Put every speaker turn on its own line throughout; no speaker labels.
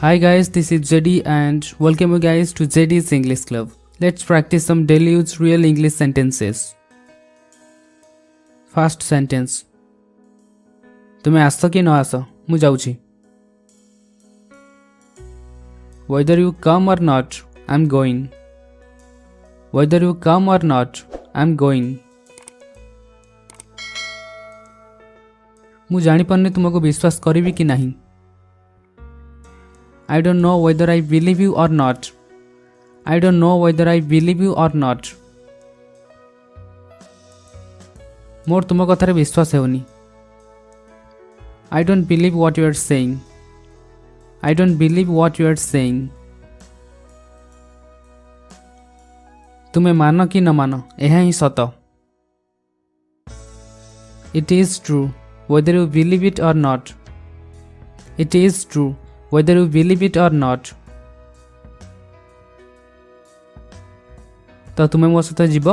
Hi guys, this is JD and welcome you guys to JD's English Club. Let's practice some daily use real English sentences. First sentence. तुमे आस कि न आस मु जाउछि. Whether you come or not, I'm going. Whether you come or not, I'm going. मु जानि पन्ने तुमको विश्वास करिवि कि नहीं. I don't know whether I believe you or not. I don't know whether I believe you or not. मोर तुम कथार विश्वास हेउनी. I don't believe what you are saying. I don't believe what you are saying. तुमे मान कि न मान यह ही सत. It is true whether you believe it or not. It is true whether you believe it or not. तो तुम्हें मो सहित जीव.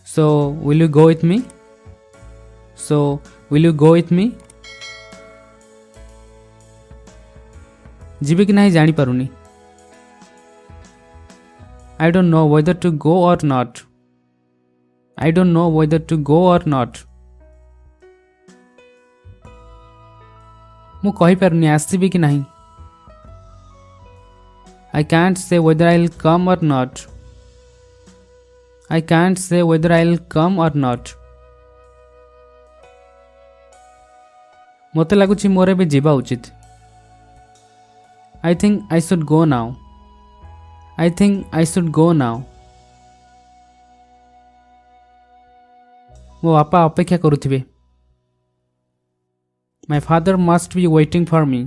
So will you go with me? So will you go with me? जीवे कि नहीं जानी पारुनी. I don't know whether to go or not. I don't know whether to go or not. मु कहि पारुनी आसीबी कि नहीं. I can't say whether I'll come or not. I can't say whether I'll come or not. मते लागुछि मोर एबे जीवा उचित. I think I should go now. I think I should go now. मो बापा अपेक्षा करुथिबे. My father must be waiting for me.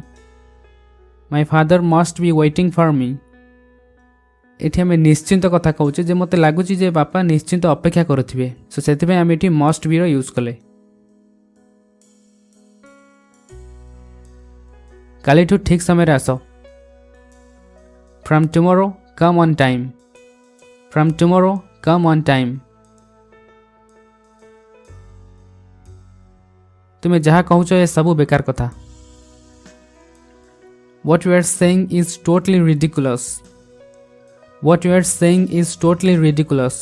My father must be waiting for me. एठी हमें निश्चिंत कथा कहूचे जे मते लागुची जे बापा निश्चिंत अपेक्षा करुथिबे. सो सेतिबे हम एठी मस्ट बी रो यूज कले. कालीठू ठीक समय रे आसो. From tomorrow come on time. From tomorrow come on time. तुम्हें जहाँ कहूच ये सब बेकार कथा. What you are saying is totally ridiculous. What you are saying is totally ridiculous.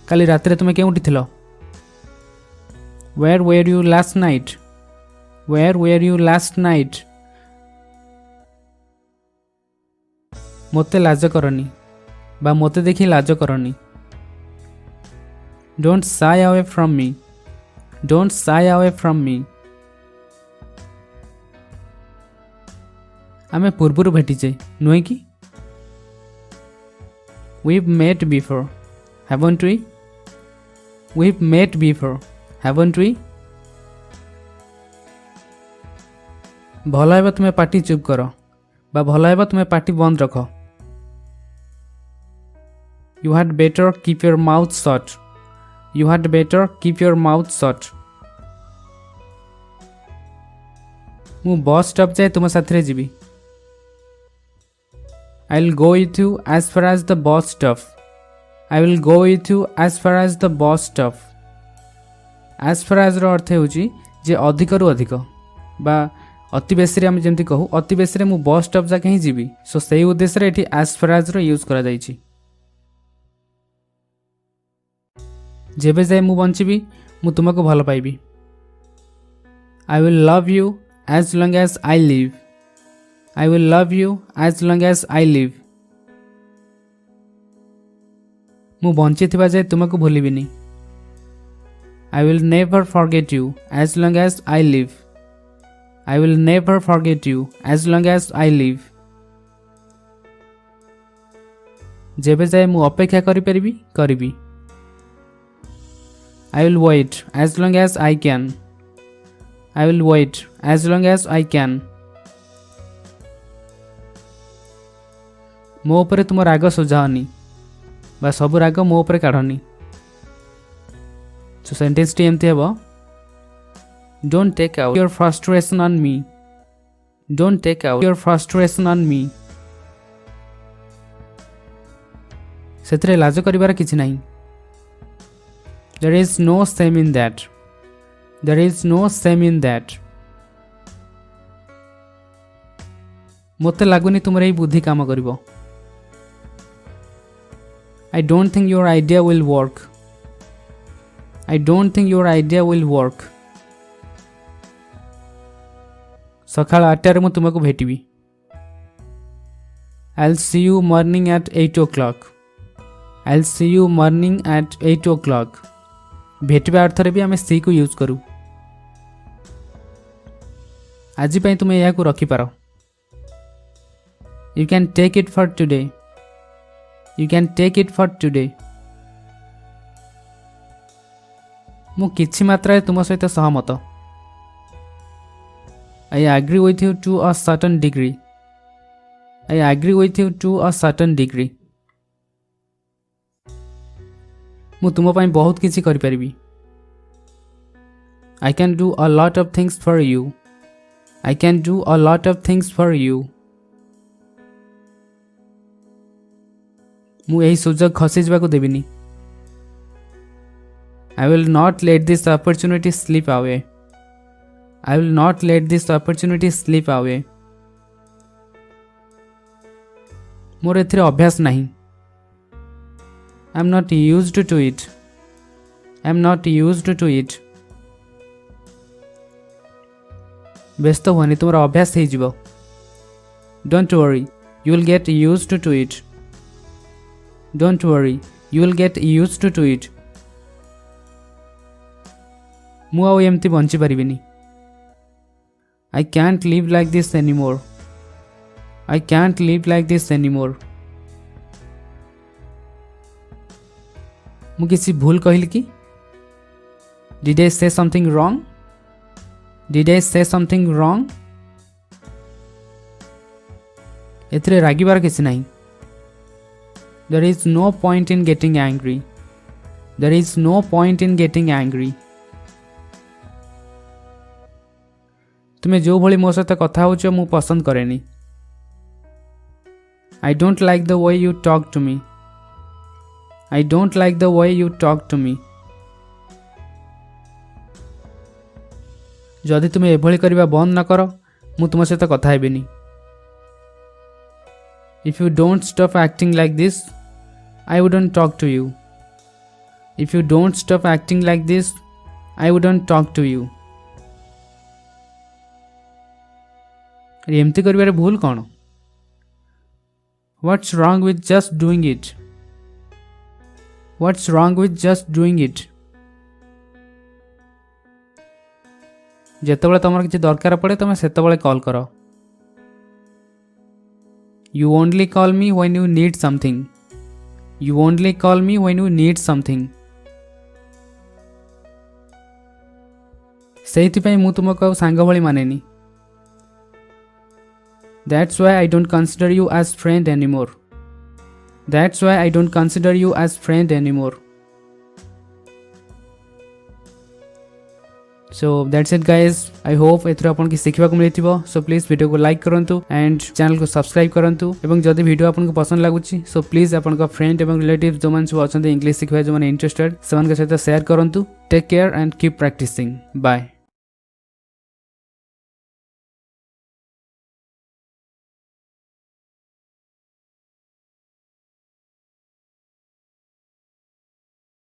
काली रात्रे तुम्हें केउठी थिलो. Where were you last night? Where were you last night? मोते लाज करनी बा मोते देखी लाज करनी. Don't shy away from me. Don't shy away from me. आमे पूर्वरु भेटिचे नुहे कि. We've met before, haven't we? We've met before, haven't we? भला हेबा तुमे पाटी चुप करो बा भला हेबा तुमे पाटी बंद रखो. You had better keep your mouth shut. You had better keep your mouth shut. मु बस स्टॉप जाए तुम साथरे जीवी. I will go with you as far as the bus stop. I will go with you as far as the bus stop. As far as रो अर्थ होची जे अधिक रु अधिक बा अति बेसी रे हम जेमति कहू अति बेसी रे मु बस स्टॉप जाके ही जीवी. सो सेही उद्देश्य रे एठी as far as रो यूज करा जाईची. जेबे जाए मु बंचिबी मु तुमको भल पाइबी. I will love you as long as I live. I will love you as long as I live. मु बंची थिबा जाए तुमको भूलिबिनी. I will never forget you as long as I live. I will never forget you as long as I live. जेबे जाए मु अपेक्षा करि परिबी करिबी. I will wait as long as I can. I will wait as long as I can. मो ऊपर तुम राग सुझाओनी बा सब राग मो ऊपर काढ़नी. सो सेंटेंस टी एमती हेबो. Don't take out your frustration on me. Don't take out your frustration on me. सेतरे लाज करिवार किछि नाही. There is no shame in that. There is no shame in that. ମୋତେ ଲାଗୁନି ତୁମର ଏହି ବୁଦ୍ଧି କାମ କରିବ। I don't think your idea will work. I don't think your idea will work. ସକାଳ 8ଟାରେ ମୁଁ ତୁମକୁ ଭେଟିବି। I'll see you morning at 8 o'clock. I'll see you morning at 8 o'clock. ଭେଟିବା ଅର୍ଥରେ ବି ଆମେ ସି କୁ ୟୁଜ୍ କରୁ। ଆଜି ପାଇଁ ତୁମେ ଏହାକୁ ରଖିପାର। You can take it for today. You can take it for today. ମୁଁ କିଛି ମାତ୍ରାରେ ତୁମ ସହିତ ସହମତ। I agree with you to a certain degree. I agree with you to a certain degree. ମୁଁ ତୁମ ପାଇଁ ବହୁତ କିଛି କରିପାରିବି। I can do a lot of things for you. I can do a lot of things for you. ମୁଁ ଏହି ସୁଯୋଗ ଖସି ଯିବାକୁ ଦେବିନି। I will not let this opportunity slip away. I will not let this opportunity slip away. ମୋର ଏଥିରେ ଅଭ୍ୟାସ ନାହିଁ। I am not used to it. I am not used to it. ବ୍ୟସ୍ତ ହୁଅନି, ତୁମର ଅଭ୍ୟାସ ହେଇଯିବ। Don't worry, you will get used to it. Don't worry, you will get used to it. ମୁଁ ଆଉ ଏମିତି ବଞ୍ଚିପାରିବିନି। I can't live like this anymore. I can't live like this anymore. ମୁଁ କିଛି ଭୁଲ କହିଲି କି? Did I say something wrong? Did I say something wrong? ଏଥିରେ ରାଗିବାର କିଛି ନାହିଁ। There is no point in getting angry. There is no point in getting angry. ତୁମେ ଯେଉଁ ଭଳି ମୋ ସହିତ କଥା ହେଉଛ ମୁଁ ପସନ୍ଦ କରେନି। I don't like the way you talk to me. I don't like the way you talk to me. ଯଦି ତୁମେ ଏଭଳି କରିବା ବନ୍ଦ ନ କର ମୁଁ ତୁମ ସହିତ କଥା ହେବିନି। If you don't stop acting like this, I wouldn't talk to you. If you don't stop acting like this, I wouldn't talk to you. ଏମିତି କରିବାରେ ଭୁଲ କ'ଣ? What's wrong with just doing it? What's wrong with just doing it? ଯେତେବେଳେ ତମର କିଛି ଦରକାର ପଡ଼େ ତମେ ସେତେବେଳେ କଲ୍ କର। You only call me when you need something. You only call me when you need something. ସେଇଥିପାଇଁ ମୁଁ ତୁମକୁ ଆଉ ସାଙ୍ଗ ଭଳି ମାନେନି। That's why I don't consider you as friend anymore. That's why I don't consider you as friend anymore. So that's it guys. I hope एथरो आपन की सिखिबा को मिलिथिबो। So please video को लाइक करंतु एंड चैनल को सब्सक्राइब करंतु एवं जदि video आपन को पसंद लागुची सो प्लीज आपन को फ्रेंड एवं रिलेटिव्स जो मन सब अछंते इंग्लिश सिखिबा जो मन इंटरेस्टेड समान के साथ शेयर करंतु। Take care and keep practising. Bye.